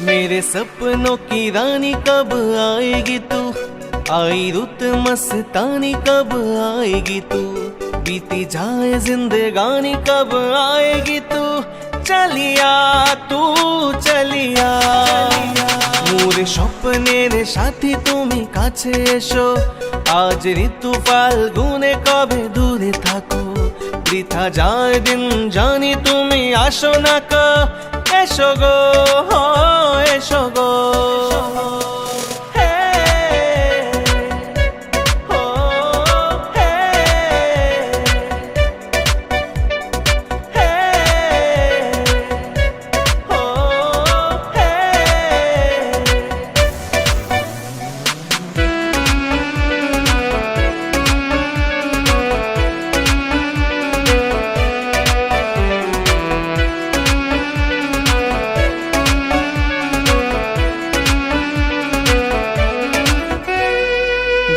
मेरे सपनों की रानी कब आएगी तू, आई रुत मस्तानी कब आएगी तू, बीती जाए जिंदगानी कब आएगी तू, चलिया तू चलिया। मोरे স্বপ্নের সাথী তুমি কাছে এসো, আজ ঋতু ফাল্গুনে কবে দূরে থাকো, বৃথা যায় দিন জানি তুমি আসো না কো, এসো গো এসো গো।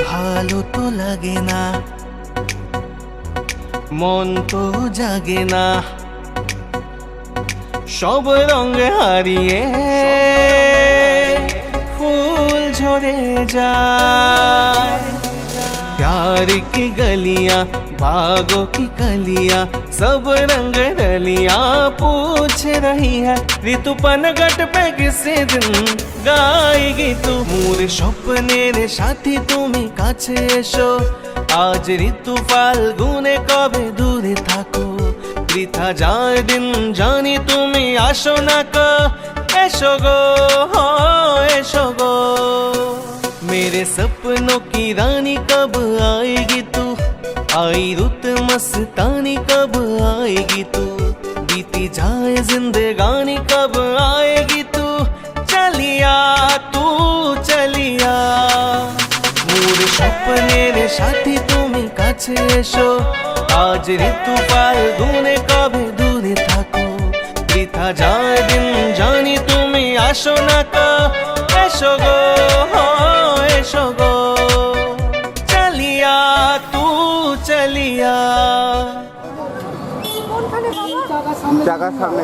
ভালো তো লাগে না, মন তো জাগে না, সব রঙ হারিয়ে ফুল ঝরে যায়। प्यार की गलियां बागों की कलियां सब रंग रलियां पूछ रही है, ऋतु पनघट पे किसी दिन गाएगी तू। मोरे স্বপ্নের সাথী তুমি কাছে এসো, আজ ঋতু ফাল্গুনে কবে দূরে থাকো, বৃথা যায় দিন জানি তুমি আসো না কো, এসো গো এসো গো। मेरे सपनों की रानी कब आएगी तू, आई रुत मस्तानी कब आएगी तू, बीती जाए जिंदगानी कब आएगी तू, चलिया तू चलिया। मोरे স্বপ্নের সাথী তুমি কাছে এসো, আজ ঋতু ফাল্গুনে কবে দূরে থাকো, বৃথা যায় দিন জানি তুমি আসো না কো, এসো গো এসো গো। চলিয়া তু চলিয়া। টাকার সামনে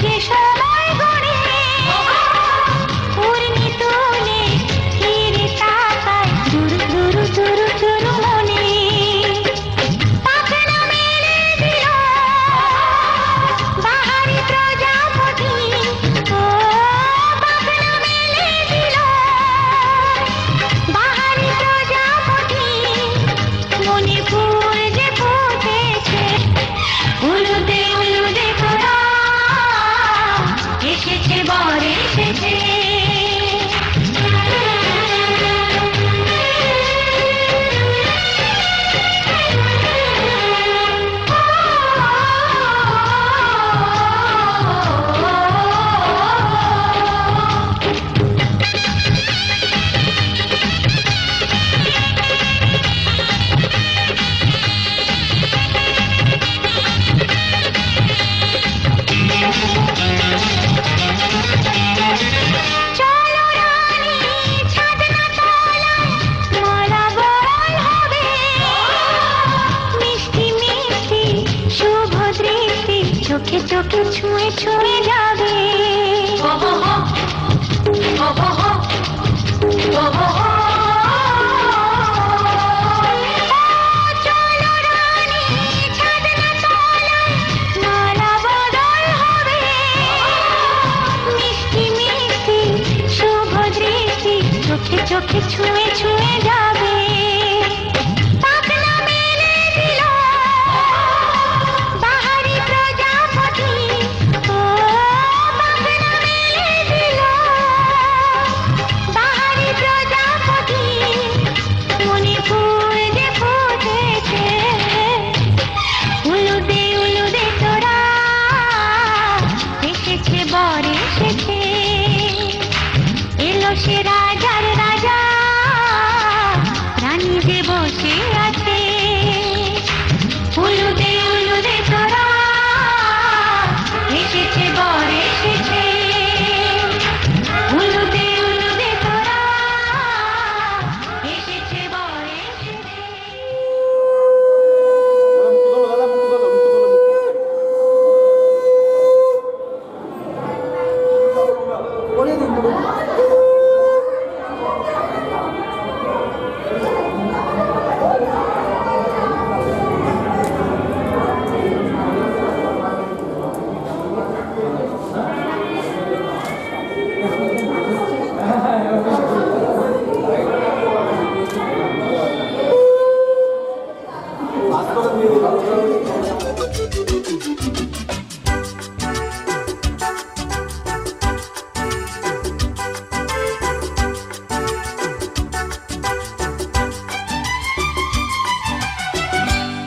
যে সময় গড়ে পূর্ণি তুলে ফিরে তাকায় চুরু চুরু চুরু চুরু মনে পাখনা মেলে দিল বাহারি প্রজাপতি ও পাখনা মেলে দিল বাহারি প্রজাপতি মনে ফুল যে ফুটেছে উলুদে উলুদে তোরা এসেছে বর এসেছে চলো রানী ছাদনা তলায় মালা বরণ হবে মিষ্টি মিষ্টি শুভ দৃষ্টি চোখে চোখে ছুঁয়ে ছুঁয়ে যাবে চলো রানী ছাদনা তলায় মালা বদল হবে মিষ্টি মিষ্টি শুভ দৃষ্টি চোখে চোখে ছুঁয়ে ছুঁয়ে যাবে পাখনা মেলে দিল বাহারি প্রজাপতি ও পাখনা মেলে দিল বাহারি প্রজাপতি মনে ফুল যে ফুটেছে উলুদে উলুদে তোরা এসেছে বর এসেছে এলো সে রাজার রাজা রানী যে বসে আছে উলুদে উলুদে তোরা এসেছে বর এসেছে উলুদে উলুদে তোরা এসেছে বর এসেছে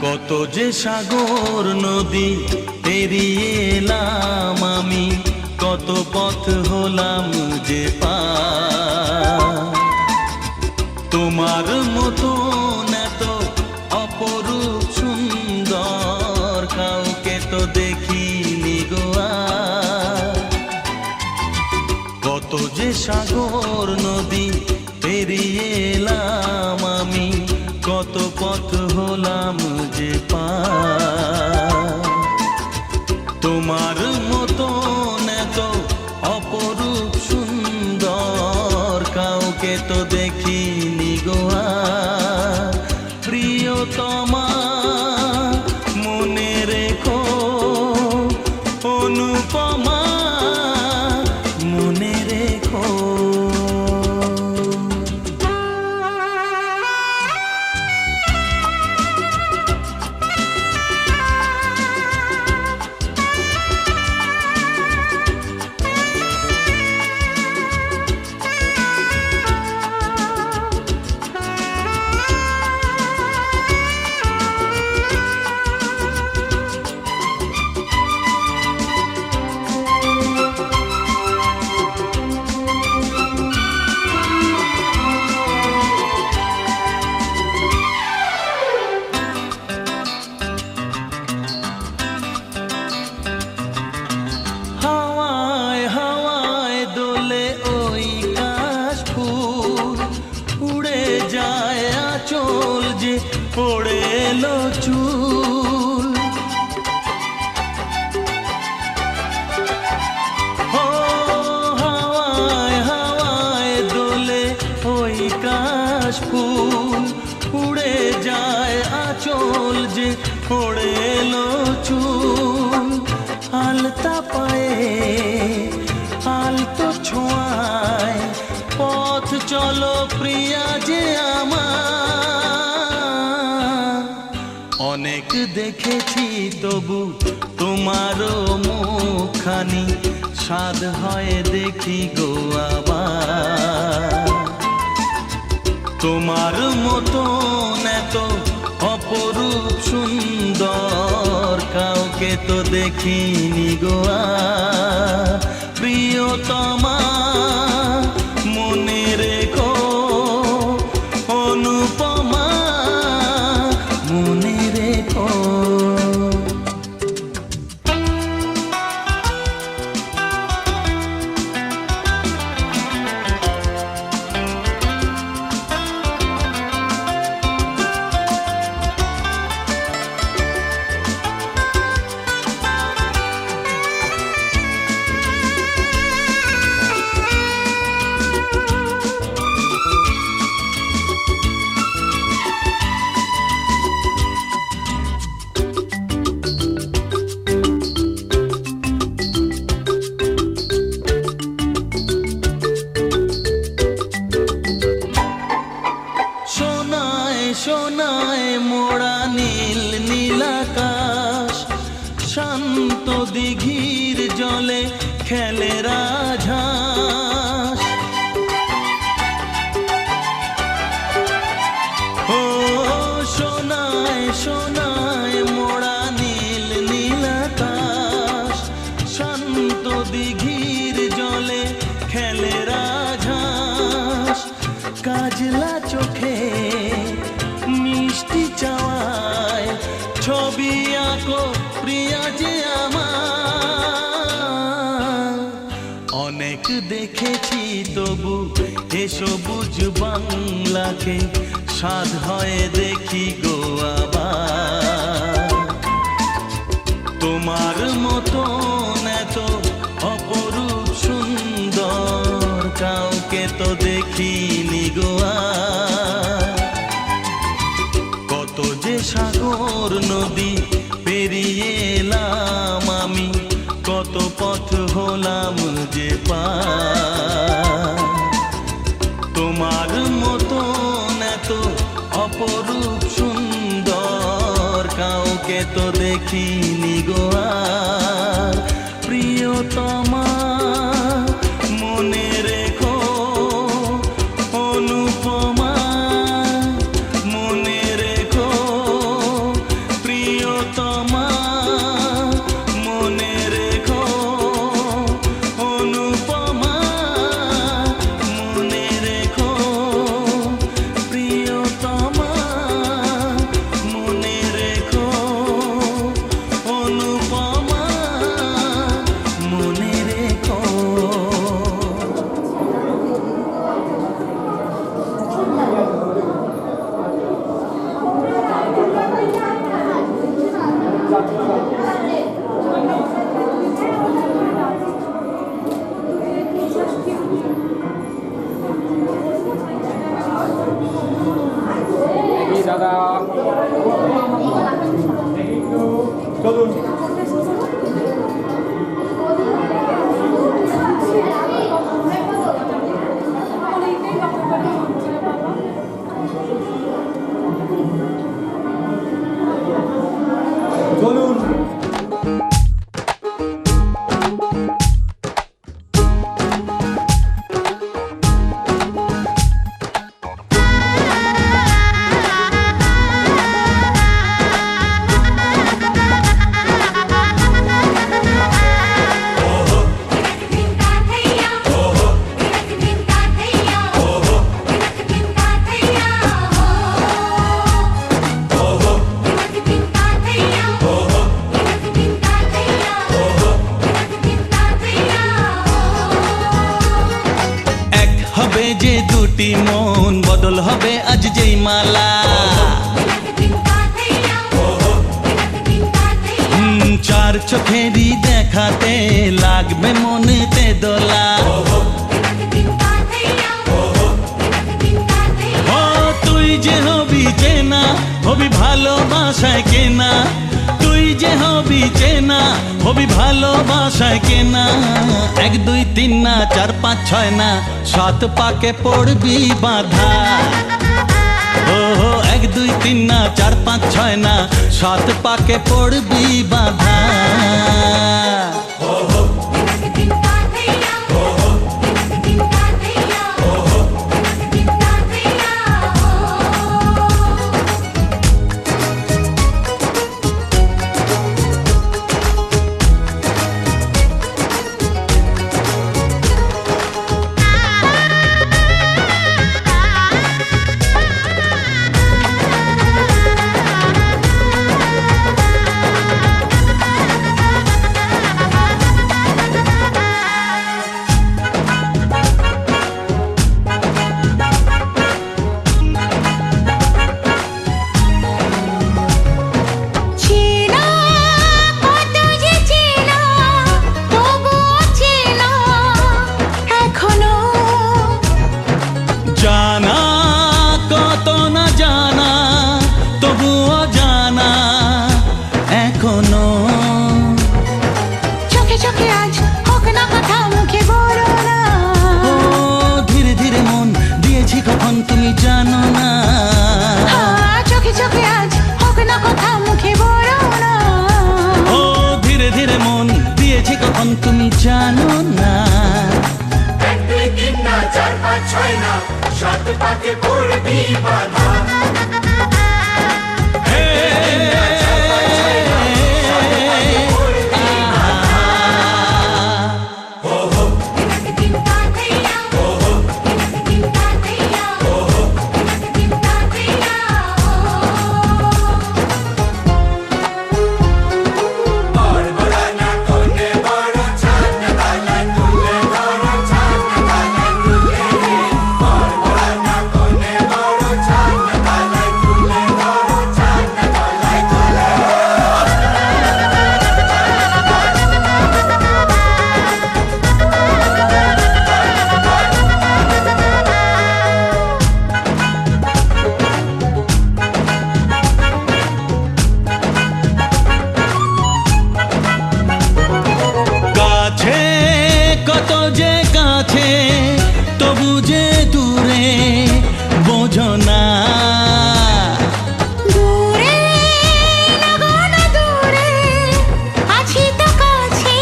কত যে সাগর নদী পেরিয়ে এলাম আমি কত পথ হলাম যে পার তোমার মতো এত অপরূপ সুন্দর কাউকে তো দেখিনি গো আর। কত যে সাগর নদী পেরিয়ে এলাম আমি কত পথ হলাম যে পার তোমার মতো এত অপরূপ সুন্দর কাউকে তো দেখিনি গো আর। প্রিয়তমা মনে রেখো অনুপমা মনে রেখো চোল যে ওড়ে এলো চুল, আলতা পায়ে আলতো ছোঁয়ায় পথ চলো প্রিয়া যে আমার। অনেক দেখেছি তবু তোমারও মুখখানি, স্বাদ হয় দেখি গো আবার। তোমার মতন এত অপরূপ সুন্দর কাউকে তো দেখিনি গো আর। প্রিয়তমা মনে রেখো, অনুপমা মনে রেখো। সোনায় মোড়া নীল নীলাকাশ, শান্ত দিঘির জলে খেলে রাজহাঁস। ও সোনায় সোনায় মোড়া নীল নীলাকাশ, শান্ত দিঘির জলে খেলে রাজহাঁস। কাজলা চোখে মিষ্টি চাওয়ায় ছবি আঁকো প্রিয়া যে আমার। অনেক দেখেছি তবু এ সবুজ বাংলাকে, স্বাদ হয় দেখি গো আবার। তোমার মতন এত অপরূপ সুন্দর কাউকে তো দেখিনি গো আর। কত যে সাগর নদী পেরিয়ে এলাম আমি, কত পথ হলাম যে পার। তোমার মতন এত অপরূপ সুন্দর কাউকে তো দেখিনি গো আর। প্রিয়তমা মনে রেখো, অনুপমা মনে রেখো। প্রিয়তমা মনে রেখো, অনুপমা মনে রেখো। প্রিয়তমা মনে রেখো, অনুপমা মনে রেখো। দাদা চলুন। চলুন। যে দুটি মন বদল হবে আজ যেই মালা। চার চোখেরই দেখাতে লাগবে মনেতে দোলা। ও তুই যে হবি চেনা, হবি ভালোবাসা চেনা হবি ভালোবাসায় কেনা 1 2 3 না 4 5 6 না 7 পাকে পড়বি বাধা ও 1 2 3 না 4 5 6 না 7 পাকে পড়বি বাধা জানা কত না জানা তবুও জানা এখনো চোখে চোখে আজ হোক না কথা মুখে বলো না ও ধীরে ধীরে মন দিয়েছি কখন তুমি জানো না চোখে চোখে আজ হোক না কথা মুখে বলো না ও ধীরে ধীরে মন দিয়েছি কখন তুমি জানো না 1 2 3 না 4 5 6 না 7 পাকে পড়বি বাধা কত যে কাছে তবু যে দূরে বোঝো না দূরে লাগানো দূরে আছি তো কাছে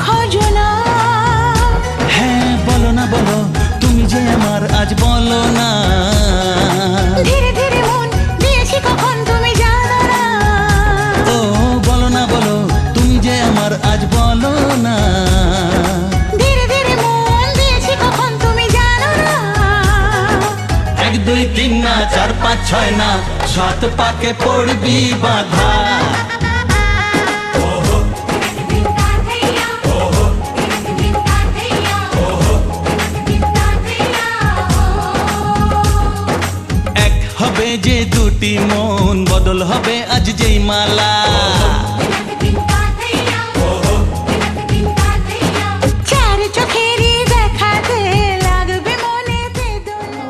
খোঁজো না হ্যাঁ বলো না বলো তুমি যে আমার আজ বলো না ধীরে ধীরে মন দিয়েছি কখন তুমি জানো না ও বলো না বলো তুমি যে আমার আজ বলো না 1 2 3 না 4 5 6 না 7 পাকে পড়বি বাধা এক হবে যে দুটি মন বদল হবে আজ যেই মালা চার চোখেরই দেখাতে লাগবে মনে বেদনা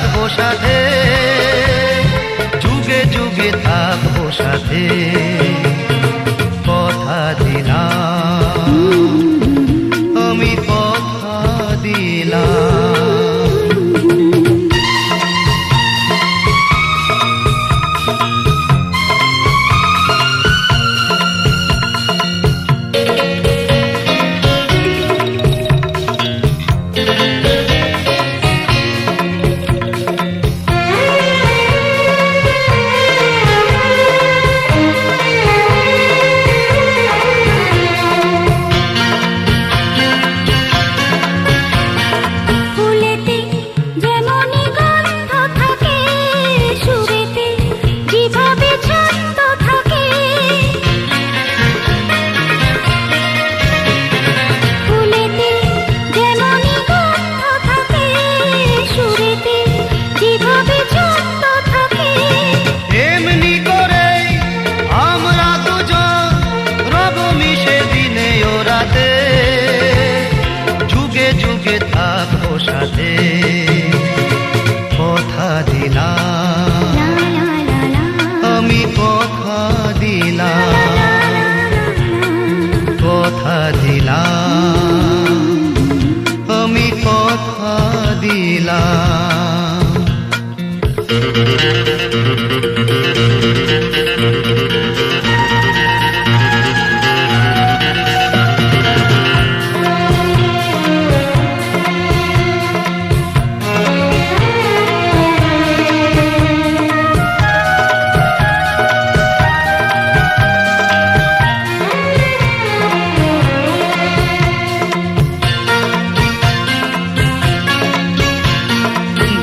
থাকবো সাথে, যুগে যুগে থাকবো সাথে, কথা দিলাম, আমি কথা দিলাম। সাথে কথা দিলাম, আমি কথা দিলাম, কথা দিলাম, আমি কথা দিলাম।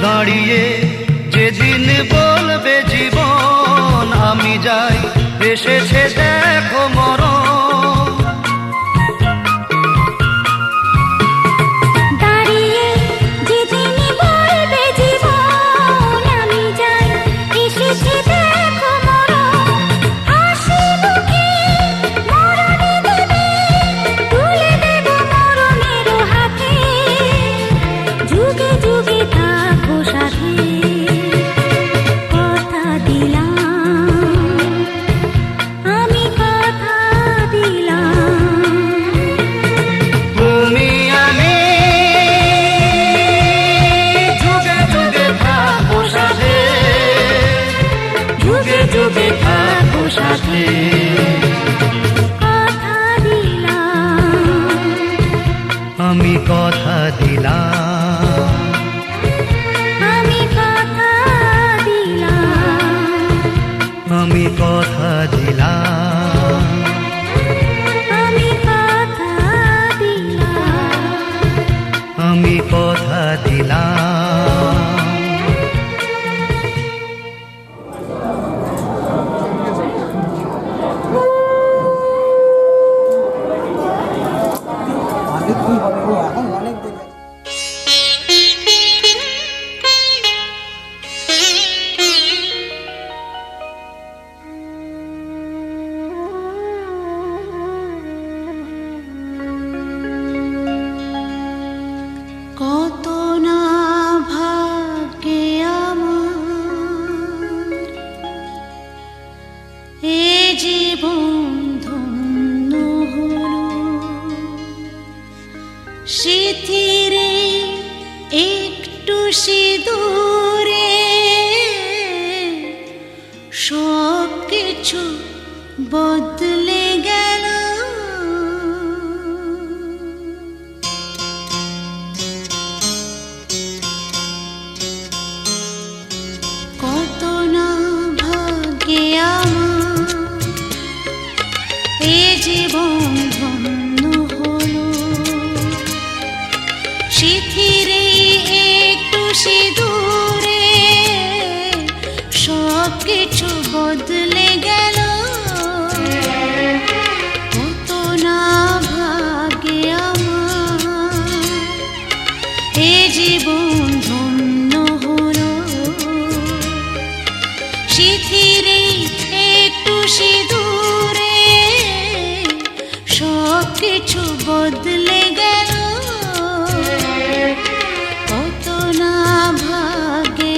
দাঁড়িয়ে যেদিন বলবে জীবন আমি যাই, এসেছে দেখো মরণ। সাথে কথা দিলাম, আমি কথা দিলাম, আমি কথা দিলাম, আমি কথা দিলাম, আমি কথা দিলাম, আমি কথা দিলাম। কত না ভাগ্যে আমার এ জীবন ধন্য হলো, স্মৃতিরে একটু সিঁদুরে সব কিছু বদলে গেল। কত না ভাগ্যে আমার এ জীবন ধন্য হলো, স্মৃতিরে একটু সিঁদুরে সব কিছু বদলে গেল। কত না ভাগ্যে আমার এ জীবন ধন্য হলো, স্মৃতিরে একটু সিঁদুরে সব কিছু বদলে গেল। কত না ভাগ্যে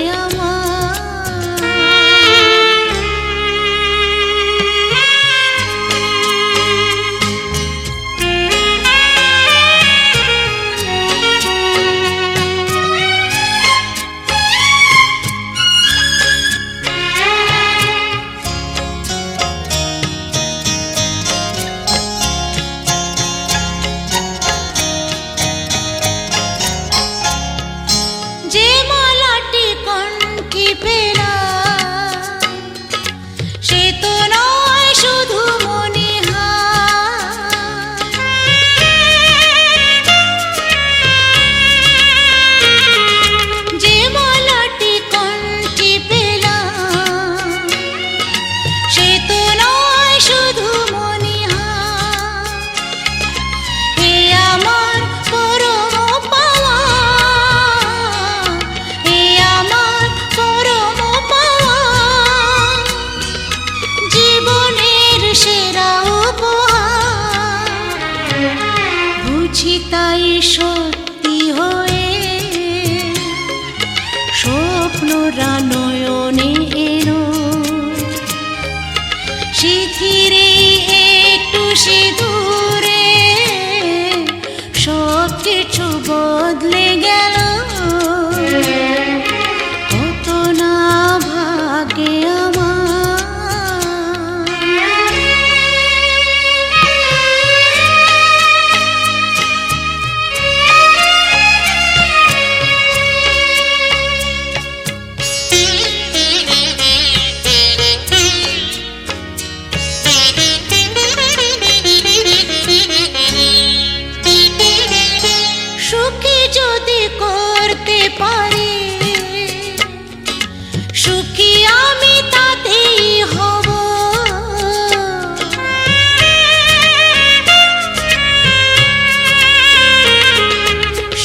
পেলাম, সে তো নয় শুধু মনে হয়। যে মালাটি কণ্ঠে পেলাম, সে তো নয় শুধু মনে হয়। হে আমার পরম পাওয়া, হে আমার পরম পাওয়া, জীবনের সেরা উপহার। বুঝি তাই সত্যি হয়ে স্বপ্নরা নয়নে এলো, শিথিরে একটু সিঁদুরে সব কিছু বদলে গেল। কত না ভাগ্যে আমার। সুখী যদি করতে পারি, সুখী আমি তাতেই হব।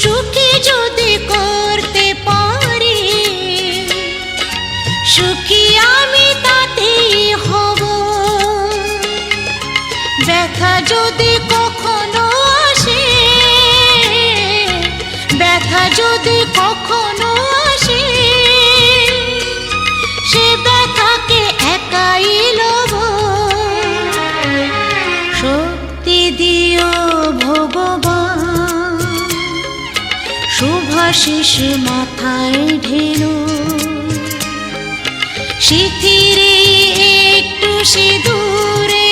সুখী যদি করতে পারি, সুখী আমি তাতেই হব। ব্যথা যদি কখনো আসে, ব্যথা যদি কখনো আসে, সে ব্যথাকে একাই লব। শক্তি দিও ভগবান, শুভাশিস মাথায় ঢেলো, শিথিরে একটু সিঁদুরে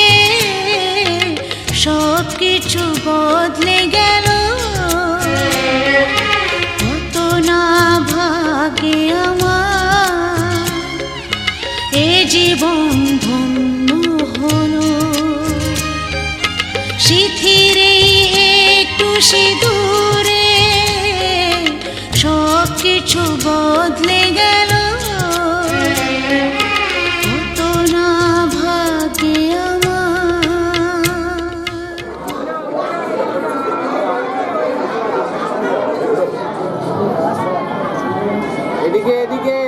সব কিছু বদলে গেল। কত না ভাগ্যে আমার, এ জীবন ধন্য হলো। শিথিরে একটু সিঁদুরে সব কিছু বদলে গেল। কত না ভাগ্যে আমার। এদিকে এদিকে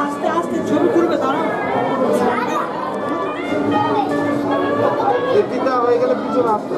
আস্তে আস্তে ছবি তুলবে তারা। হয়ে গেলে পিছনে আসতে